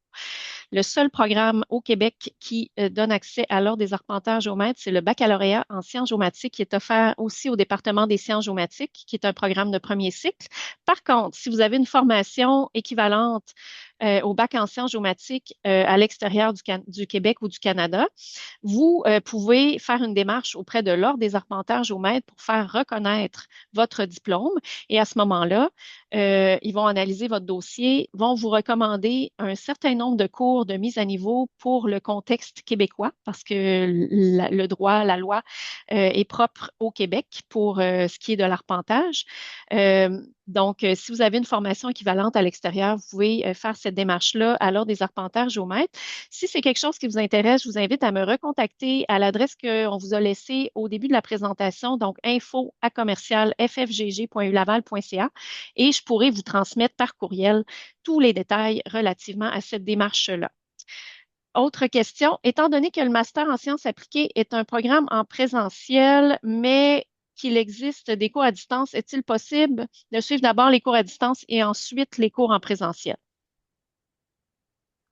Le seul programme au Québec qui donne accès à l'Ordre des arpenteurs géomètres, c'est le baccalauréat en sciences géomatiques qui est offert aussi au département des sciences géomatiques, qui est un programme de premier cycle. Par contre, si vous avez une formation équivalente au bac en sciences géomatiques à l'extérieur du Québec ou du Canada, vous pouvez faire une démarche auprès de l'Ordre des arpenteurs géomètres pour faire reconnaître votre diplôme. Et à ce moment-là, ils vont analyser votre dossier, vont vous recommander un certain nombre de cours de mise à niveau pour le contexte québécois, parce que le droit, la loi est propre au Québec pour ce qui est de l'arpentage. Donc, si vous avez une formation équivalente à l'extérieur, vous pouvez faire cette démarche-là à l'Ordre des arpenteurs géomètres. Si c'est quelque chose qui vous intéresse, je vous invite à me recontacter à l'adresse qu'on vous a laissée au début de la présentation, donc info@ffgg.ulaval.ca, et je pourrai vous transmettre par courriel tous les détails relativement à cette démarche-là. Autre question. Étant donné que le master en sciences appliquées est un programme en présentiel, mais qu'il existe des cours à distance, est-il possible de suivre d'abord les cours à distance et ensuite les cours en présentiel?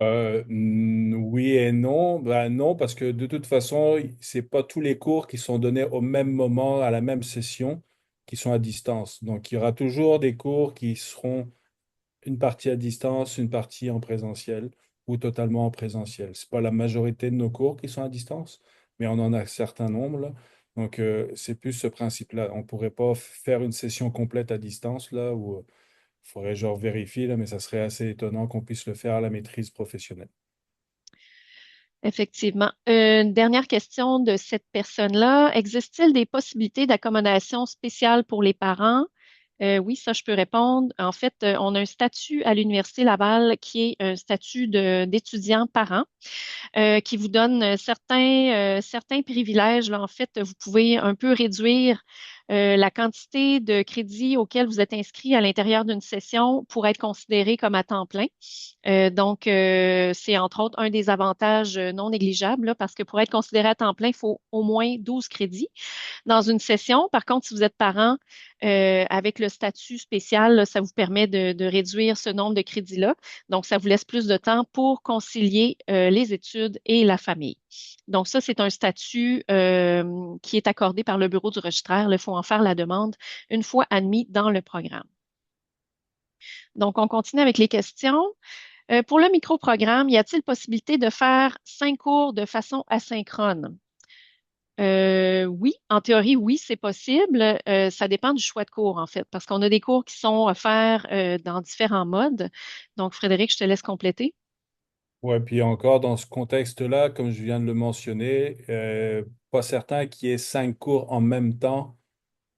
Oui et non. Ben non, parce que de toute façon, c'est pas tous les cours qui sont donnés au même moment, à la même session, qui sont à distance. Donc, il y aura toujours des cours qui seront une partie à distance, une partie en présentiel ou totalement en présentiel. C'est pas la majorité de nos cours qui sont à distance, mais on en a un certain nombre, là. Donc, c'est plus ce principe-là. On pourrait pas faire une session complète à distance, là, où il faudrait genre vérifier, là, mais ça serait assez étonnant qu'on puisse le faire à la maîtrise professionnelle. Effectivement. Une dernière question de cette personne-là. Existe-t-il des possibilités d'accommodation spéciale pour les parents? Oui, ça, je peux répondre. En fait, on a un statut à l'Université Laval qui est un statut d'étudiant parent qui vous donne certains privilèges. Là, en fait, vous pouvez un peu réduire la quantité de crédits auxquels vous êtes inscrit à l'intérieur d'une session pour être considéré comme à temps plein. C'est entre autres un des avantages non négligeables, là, parce que pour être considéré à temps plein, il faut au moins 12 crédits dans une session. Par contre, si vous êtes parent, avec le statut spécial, là, ça vous permet de réduire ce nombre de crédits-là. Donc, ça vous laisse plus de temps pour concilier les études et la famille. Donc, ça, c'est un statut qui est accordé par le bureau du registraire. Il faut en faire la demande une fois admis dans le programme. Donc, on continue avec les questions. Pour le microprogramme, y a-t-il possibilité de faire 5 cours de façon asynchrone? Oui, en théorie, oui, c'est possible. Ça dépend du choix de cours, en fait, parce qu'on a des cours qui sont offerts dans différents modes. Donc, Frédéric, je te laisse compléter. Ouais, puis encore dans ce contexte-là, comme je viens de le mentionner, pas certain qu'il y ait 5 cours en même temps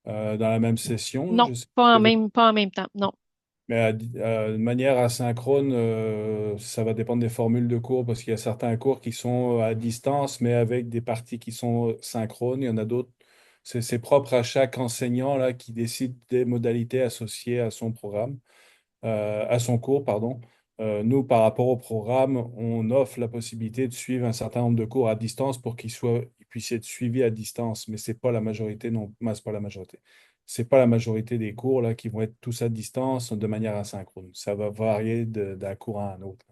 dans la même session, là. Non, Je sais ce que vous. pas en même temps. Non. Mais de manière asynchrone, ça va dépendre des formules de cours parce qu'il y a certains cours qui sont à distance, mais avec des parties qui sont synchrones. Il y en a d'autres. C'est propre à chaque enseignant là, qui décide des modalités associées à son programme, à son cours, pardon. Nous, par rapport au programme, on offre la possibilité de suivre un certain nombre de cours à distance pour qu'ils puissent être suivis à distance, mais c'est pas la majorité, non, c'est pas la majorité. C'est pas la majorité des cours là, qui vont être tous à distance de manière asynchrone. Ça va varier d'un cours à un autre.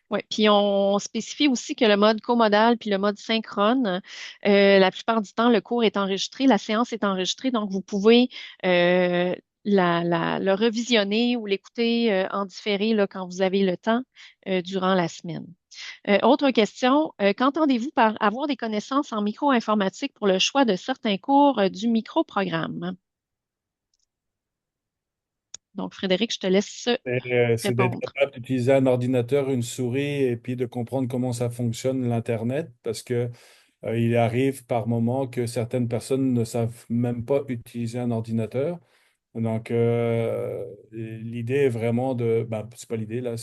Oui, puis on spécifie aussi que le mode comodal puis le mode synchrone, la plupart du temps, le cours est enregistré, la séance est enregistrée, donc vous pouvez euh, le revisionner ou l'écouter en différé là, quand vous avez le temps durant la semaine. Autre question, qu'entendez-vous par avoir des connaissances en micro-informatique pour le choix de certains cours du microprogramme? Donc, Frédéric, je te laisse C'est d'être répondre. capable d'utiliser un ordinateur, une souris et puis de comprendre comment ça fonctionne l'Internet parce que il arrive par moment que certaines personnes ne savent même pas utiliser un ordinateur. Donc, l'idée est vraiment de, bah, c'est pas l'idée là,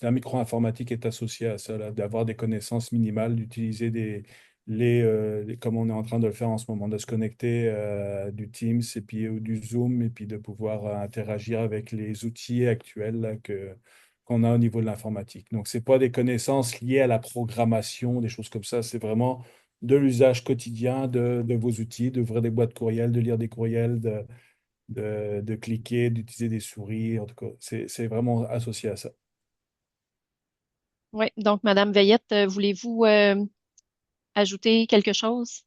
la micro-informatique est associée à ça, là, d'avoir des connaissances minimales, d'utiliser comme on est en train de le faire en ce moment, de se connecter du Teams et puis ou du Zoom et puis de pouvoir interagir avec les outils actuels là, qu'on a au niveau de l'informatique. Donc, c'est pas des connaissances liées à la programmation, des choses comme ça, c'est vraiment de l'usage quotidien de vos outils, d'ouvrir des boîtes courriel, de lire des courriels, de cliquer, d'utiliser des souris. En tout cas, c'est vraiment associé à ça. Oui, donc, Madame Veillette, voulez-vous ajouter quelque chose?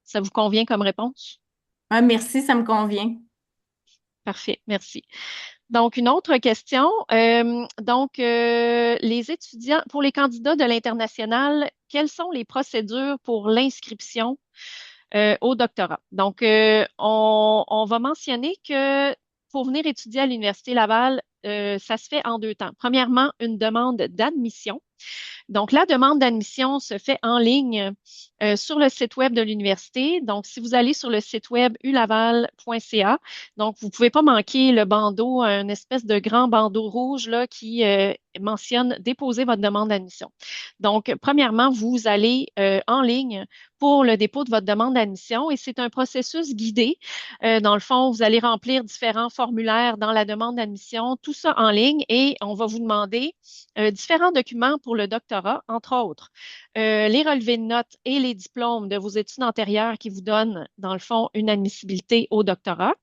Ça vous convient comme réponse? Ah, merci, ça me convient. Parfait, merci. Donc, une autre question. Les étudiants, pour les candidats de l'international, quelles sont les procédures pour l'inscription au doctorat? Donc, on va mentionner que pour venir étudier à l'Université Laval, ça se fait en deux temps. Premièrement, une demande d'admission. Donc, la demande d'admission se fait en ligne sur le site web de l'université. Donc, si vous allez sur le site web ulaval.ca, donc vous ne pouvez pas manquer le bandeau, un espèce de grand bandeau rouge là, qui mentionne déposer votre demande d'admission. Donc, premièrement, vous allez en ligne pour le dépôt de votre demande d'admission et c'est un processus guidé. Dans le fond, vous allez remplir différents formulaires dans la demande d'admission, tout ça en ligne et on va vous demander différents documents pour le doctorat, entre autres, les relevés de notes et les diplômes de vos études antérieures qui vous donnent, dans le fond, une admissibilité au doctorat.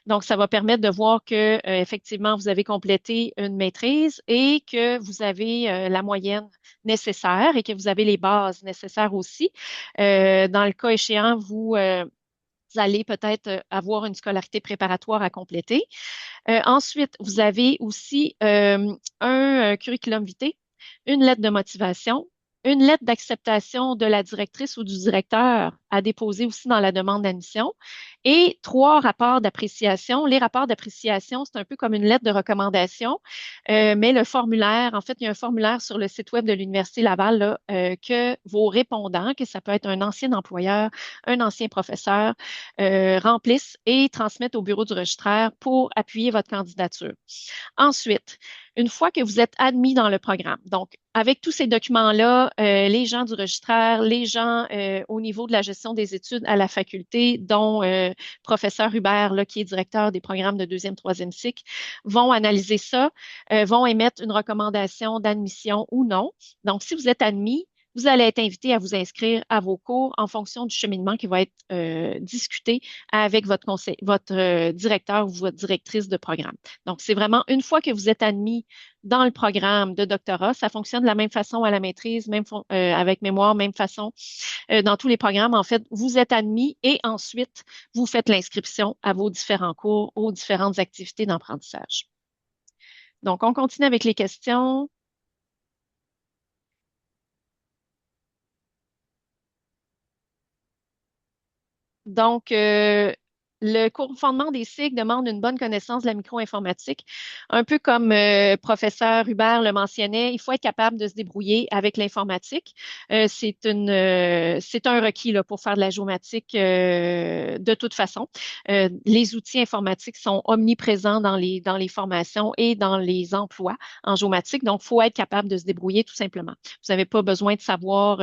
Donc, ça va permettre de voir que, effectivement, vous avez complété une maîtrise et que vous avez la moyenne nécessaire et que vous avez les bases nécessaires aussi. Dans le cas échéant, vous allez peut-être avoir une scolarité préparatoire à compléter. Ensuite, vous avez aussi un curriculum vitae, une lettre de motivation, une lettre d'acceptation de la directrice ou du directeur à déposer aussi dans la demande d'admission et trois rapports d'appréciation. Les rapports d'appréciation, c'est un peu comme une lettre de recommandation, mais le formulaire, en fait, il y a un formulaire sur le site web de l'Université Laval là, que vos répondants, que ça peut être un ancien employeur, un ancien professeur, remplissent et transmettent au bureau du registraire pour appuyer votre candidature. Ensuite, une fois que vous êtes admis dans le programme, donc avec tous ces documents-là, les gens du registraire, les gens au niveau de la gestion des études à la faculté, dont professeur Hubert, là, qui est directeur des programmes de deuxième, troisième cycle, vont analyser ça, vont émettre une recommandation d'admission ou non. Donc, si vous êtes admis, vous allez être invité à vous inscrire à vos cours en fonction du cheminement qui va être discuté avec votre directeur ou votre directrice de programme. Donc, c'est vraiment une fois que vous êtes admis dans le programme de doctorat, ça fonctionne de la même façon à la maîtrise, même avec mémoire, même façon dans tous les programmes. En fait, vous êtes admis et ensuite, vous faites l'inscription à vos différents cours, aux différentes activités d'apprentissage. Donc, on continue avec les questions. Donc, le cours fondement des cycles demande une bonne connaissance de la micro-informatique. Un peu comme professeur Hubert le mentionnait, il faut être capable de se débrouiller avec l'informatique. C'est un requis là, pour faire de la géomatique de toute façon. Les outils informatiques sont omniprésents dans les formations et dans les emplois en géomatique. Donc, il faut être capable de se débrouiller tout simplement. Vous n'avez pas besoin de savoir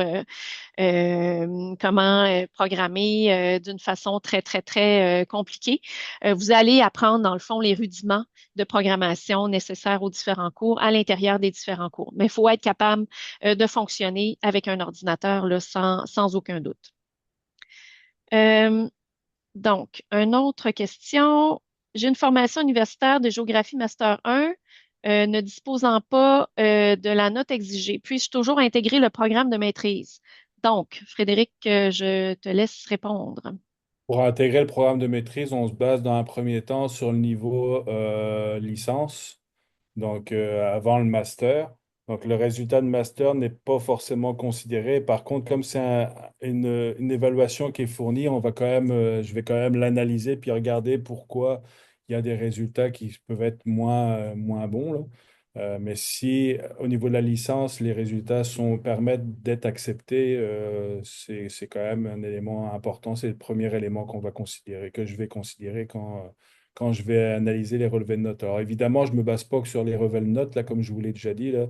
comment programmer d'une façon très, très, très compliquée. Vous allez apprendre, dans le fond, les rudiments de programmation nécessaires aux différents cours à l'intérieur des différents cours. Mais il faut être capable de fonctionner avec un ordinateur là, sans aucun doute. Euh, donc, une autre question. J'ai une formation universitaire de géographie Master 1. Ne disposant pas de la note exigée. Puis-je toujours intégrer le programme de maîtrise? Donc, Frédéric, je te laisse répondre. Pour intégrer le programme de maîtrise, on se base dans un premier temps sur le niveau licence, donc avant le master. Donc le résultat de master n'est pas forcément considéré. Par contre, comme c'est une évaluation qui est fournie, je vais quand même l'analyser puis regarder pourquoi il y a des résultats qui peuvent être moins bons, là. Mais si au niveau de la licence, les résultats permettent d'être acceptés, c'est quand même un élément important. C'est le premier élément qu'on va considérer, que je vais considérer quand je vais analyser les relevés de notes. Alors évidemment, je ne me base pas que sur les relevés de notes, là, comme je vous l'ai déjà dit, là.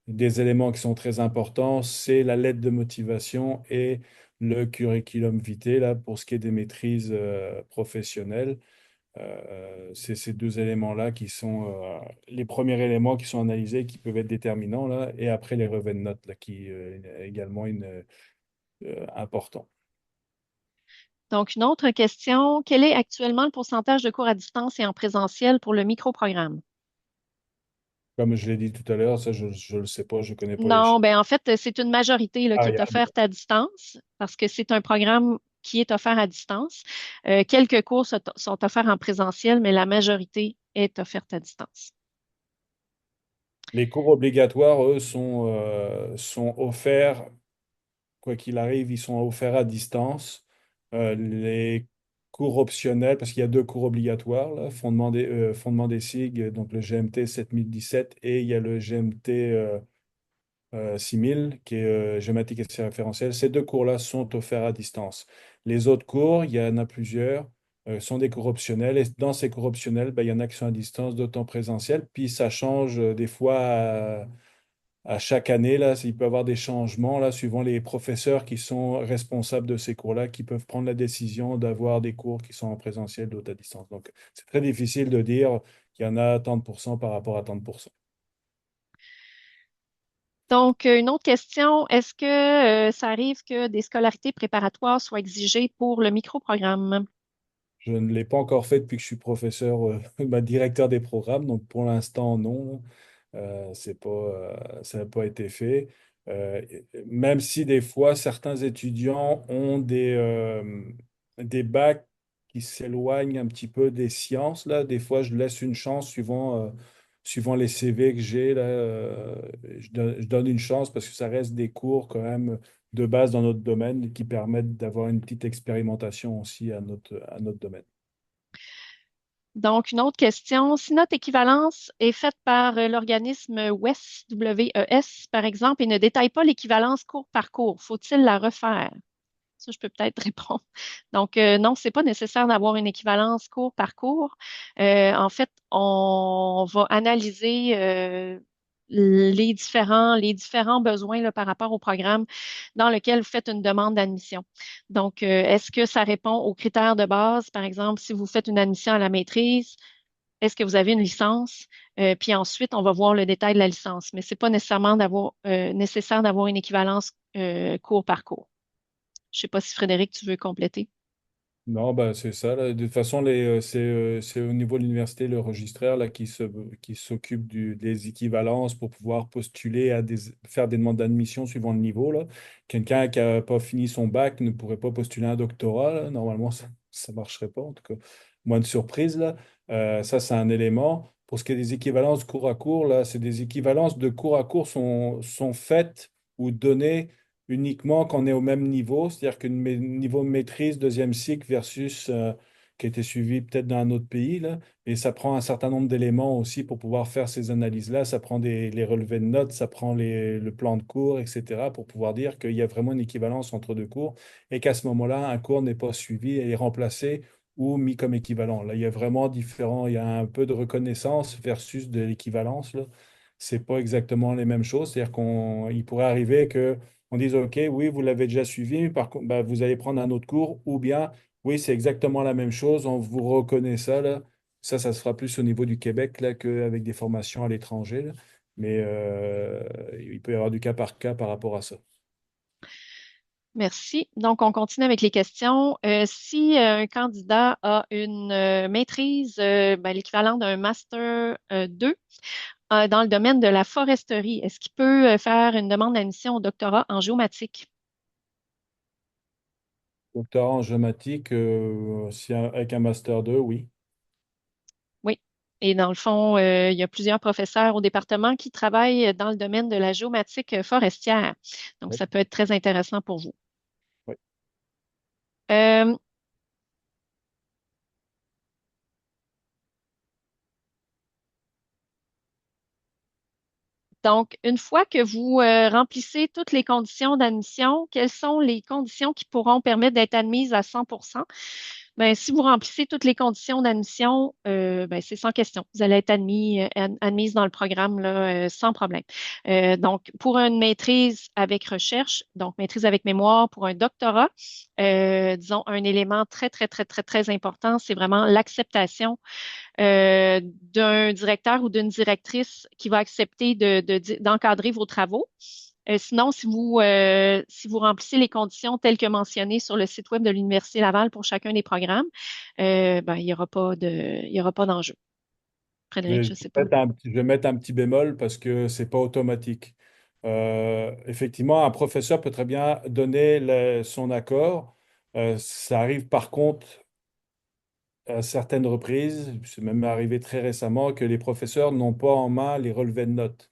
Des éléments qui sont très importants, c'est la lettre de motivation et le curriculum vitae, là, pour ce qui est des maîtrises professionnelles. C'est ces deux éléments-là qui sont les premiers éléments qui sont analysés, qui peuvent être déterminants, là, et après les relevés de notes, là, qui est également important. Donc, une autre question. Quel est actuellement le pourcentage de cours à distance et en présentiel pour le microprogramme? Comme je l'ai dit tout à l'heure, ça, je ne le sais pas, je ne connais pas les Non, chiffres. ben en fait, c'est une majorité là, qui est Variable. offerte à distance parce que c'est un programme qui est offert à distance. Quelques cours sont offerts en présentiel, mais la majorité est offerte à distance. Les cours obligatoires, eux, sont offerts, quoi qu'il arrive, ils sont offerts à distance. Les cours optionnels, parce qu'il y a deux cours obligatoires, là, fondement des SIG, donc le GMT 7017, et il y a le GMT 6000, qui est géomatique et référentiel. Ces deux cours-là sont offerts à distance. Les autres cours, il y en a plusieurs, sont des cours optionnels. Et dans ces cours optionnels, ben, il y en a qui sont à distance, d'autres en présentiel. Puis ça change des fois à chaque année. Là, il peut y avoir des changements là, suivant les professeurs qui sont responsables de ces cours-là, qui peuvent prendre la décision d'avoir des cours qui sont en présentiel, d'autres à distance. Donc, c'est très difficile de dire qu'il y en a tant de pourcents par rapport à tant de pourcents. Donc, une autre question, est-ce que ça arrive que des scolarités préparatoires soient exigées pour le microprogramme? Je ne l'ai pas encore fait depuis que je suis professeur, directeur des programmes, donc pour l'instant, non. Ça n'a pas été fait. Euh, Même si des fois, certains étudiants ont des bacs qui s'éloignent un petit peu des sciences, là. Des fois, je laisse une chance suivant les CV que j'ai, là. Je donne une chance parce que ça reste des cours quand même de base dans notre domaine qui permettent d'avoir une petite expérimentation aussi à notre domaine. Donc, une autre question, si notre équivalence est faite par l'organisme WES, WES, par exemple, et ne détaille pas l'équivalence cours par cours, faut-il la refaire? Ça, je peux peut-être répondre. Donc, non, c'est pas nécessaire d'avoir une équivalence cours par cours. En fait, on va analyser les différents besoins là, par rapport au programme dans lequel vous faites une demande d'admission. Donc, est-ce que ça répond aux critères de base? Par exemple, si vous faites une admission à la maîtrise, est-ce que vous avez une licence? Puis ensuite, on va voir le détail de la licence. Mais c'est pas nécessairement nécessaire d'avoir une équivalence cours par cours. Je sais pas si Frédéric, tu veux compléter. Non, bah, c'est ça, là. De toute façon, c'est au niveau de l'université, le registraire là, qui s'occupe des équivalences pour pouvoir postuler faire des demandes d'admission suivant le niveau, là. Quelqu'un qui n'a pas fini son bac ne pourrait pas postuler un doctorat, là. Normalement, ça ne marcherait pas, en tout cas. Moins de surprise, là. Ça, c'est un élément. Pour ce qui est des équivalences cours à cours, là, c'est des équivalences de cours à cours sont faites ou données uniquement quand on est au même niveau, c'est-à-dire que niveau de maîtrise, deuxième cycle versus qui a été suivi peut-être dans un autre pays, là, et ça prend un certain nombre d'éléments aussi pour pouvoir faire ces analyses-là. Ça prend les relevés de notes, ça prend le plan de cours, etc., pour pouvoir dire qu'il y a vraiment une équivalence entre deux cours et qu'à ce moment-là, un cours n'est pas suivi et est remplacé ou mis comme équivalent. Là, il y a vraiment différents, il y a un peu de reconnaissance versus de l'équivalence, là. C'est pas exactement les mêmes choses. C'est-à-dire qu'il pourrait arriver que on dise, OK, oui, vous l'avez déjà suivi, mais par contre, bah, vous allez prendre un autre cours, ou bien, oui, c'est exactement la même chose, on vous reconnaît ça, là. Ça se fera plus au niveau du Québec, là, qu'avec des formations à l'étranger, là. Mais il peut y avoir du cas par cas par rapport à ça. Merci. Donc, on continue avec les questions. Si un candidat a une maîtrise, ben, l'équivalent d'un master 2 dans le domaine de la foresterie, est-ce qu'il peut faire une demande d'admission au doctorat en géomatique? Doctorat en géomatique, avec un master 2, oui. Oui. Et dans le fond, il y a plusieurs professeurs au département qui travaillent dans le domaine de la géomatique forestière. Donc, Oui, ça peut être très intéressant pour vous. oui. Euh, Donc, une fois que vous remplissez toutes les conditions d'admission, quelles sont les conditions qui pourront permettre d'être admises à 100%? Ben, si vous remplissez toutes les conditions d'admission, ben, c'est sans question. Vous allez être admise dans le programme là, sans problème. Donc, pour une maîtrise avec recherche, donc maîtrise avec mémoire, pour un doctorat, disons un élément très, très, très, très, très important, c'est vraiment l'acceptation d'un directeur ou d'une directrice qui va accepter d'encadrer vos travaux. Sinon, si vous remplissez les conditions telles que mentionnées sur le site web de l'Université Laval pour chacun des programmes, ben, il y aura pas d'enjeu. Frédéric, je ne sais pas. Je vais mettre un petit bémol parce que c'est pas automatique. Effectivement, un professeur peut très bien donner son accord. Ça arrive par contre à certaines reprises, c'est même arrivé très récemment, que les professeurs n'ont pas en main les relevés de notes.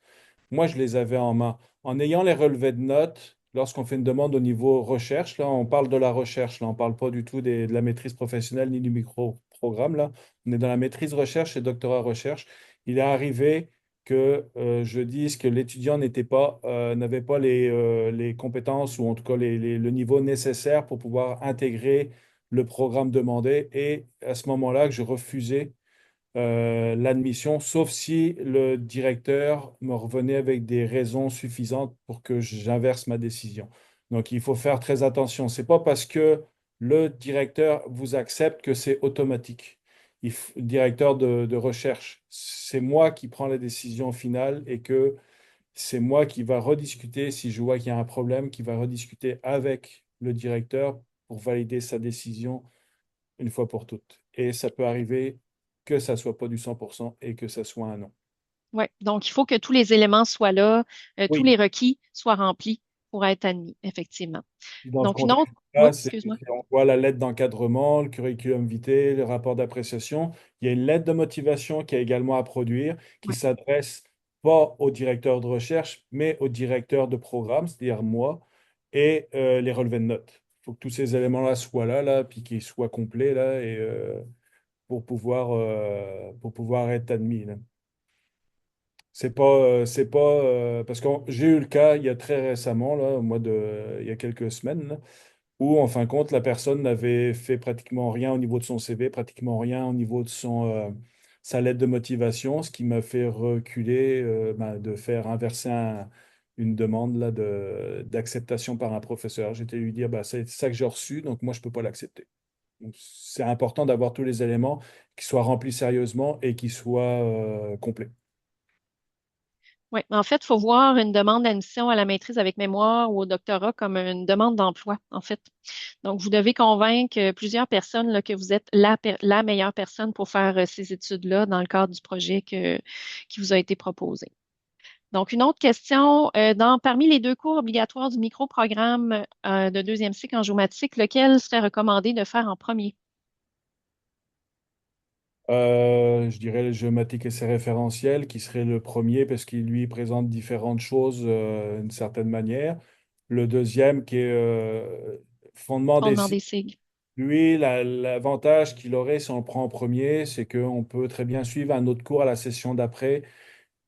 Moi, je les avais en main. En ayant les relevés de notes, lorsqu'on fait une demande au niveau recherche, là, on parle de la recherche, là, on ne parle pas du tout de la maîtrise professionnelle ni du micro-programme, là. On est dans la maîtrise recherche et doctorat recherche. Il est arrivé que je dise que l'étudiant n'avait pas les compétences ou en tout cas le niveau nécessaire pour pouvoir intégrer le programme demandé et à ce moment-là que je refusais l'admission, sauf si le directeur me revenait avec des raisons suffisantes pour que j'inverse ma décision. Donc, il faut faire très attention. C'est pas parce que le directeur vous accepte que c'est automatique. Directeur de recherche, c'est moi qui prends la décision finale et que c'est moi qui va rediscuter si je vois qu'il y a un problème, qui va rediscuter avec le directeur pour valider sa décision une fois pour toutes. Et ça peut arriver que ça soit pas du 100% et que ça soit un non. Oui, donc il faut que tous les éléments soient là, tous Oui, les requis soient remplis pour être admis, effectivement. dans ce Donc une autre, oui, contexte-là, excuse-moi. on voit la lettre d'encadrement, le curriculum vitae, le rapport d'appréciation. Il y a une lettre de motivation qui est également à produire, qui Ouais. s'adresse pas au directeur de recherche, mais au directeur de programme, c'est-à-dire moi, et les relevés de notes. Il faut que tous ces éléments-là soient là, puis qu'ils soient complets, là, et, pour pouvoir être admis, là. C'est pas, parce que j'ai eu le cas il y a très récemment, là, il y a quelques semaines, là, où en fin de compte, la personne n'avait fait pratiquement rien au niveau de son CV, pratiquement rien au niveau de sa lettre de motivation, ce qui m'a fait reculer, de faire inverser une demande là, d'acceptation par un professeur. J'étais lui dire, bah, c'est ça que j'ai reçu, donc moi, je ne peux pas l'accepter. Donc, c'est important d'avoir tous les éléments qui soient remplis sérieusement et qui soient complets. Oui, en fait, il faut voir une demande d'admission à la maîtrise avec mémoire ou au doctorat comme une demande d'emploi, en fait. Donc, vous devez convaincre plusieurs personnes là, que vous êtes la meilleure personne pour faire ces études-là dans le cadre du projet qui vous a été proposé. Donc, une autre question, parmi les deux cours obligatoires du microprogramme de deuxième cycle en géomatique, lequel serait recommandé de faire en premier? Je dirais le géomatique et ses référentiels, qui serait le premier parce qu'il lui présente différentes choses d'une certaine manière. Le deuxième, qui est fondement des Fondement signes. des sigles. Lui, l'avantage qu'il aurait si on le prend en premier, c'est qu'on peut très bien suivre un autre cours à la session d'après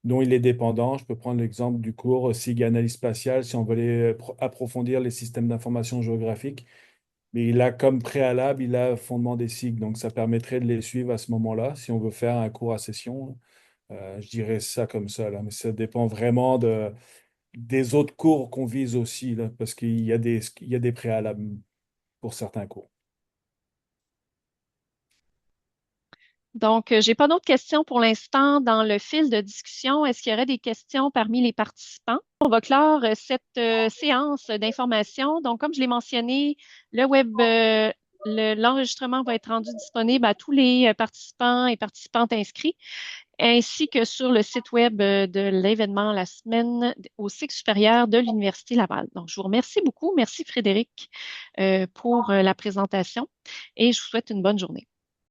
dont il est dépendant. Je peux prendre l'exemple du cours SIG Analyse spatiale si on veut approfondir les systèmes d'information géographique. Mais il a comme préalable, il a fondement des cycles. Donc, ça permettrait de les suivre à ce moment-là, si on veut faire un cours à session. Je dirais ça comme ça, là. Mais ça dépend vraiment des autres cours qu'on vise aussi, là, parce il y a des préalables pour certains cours. Donc, j'ai pas d'autres questions pour l'instant dans le fil de discussion. Est-ce qu'il y aurait des questions parmi les participants? On va clore cette séance d'information. Donc, comme je l'ai mentionné, le web, l'enregistrement va être rendu disponible à tous les participants et participantes inscrits, ainsi que sur le site web de l'événement la semaine au cycle supérieur de l'Université Laval. Donc, je vous remercie beaucoup. Merci Frédéric pour la présentation et je vous souhaite une bonne journée.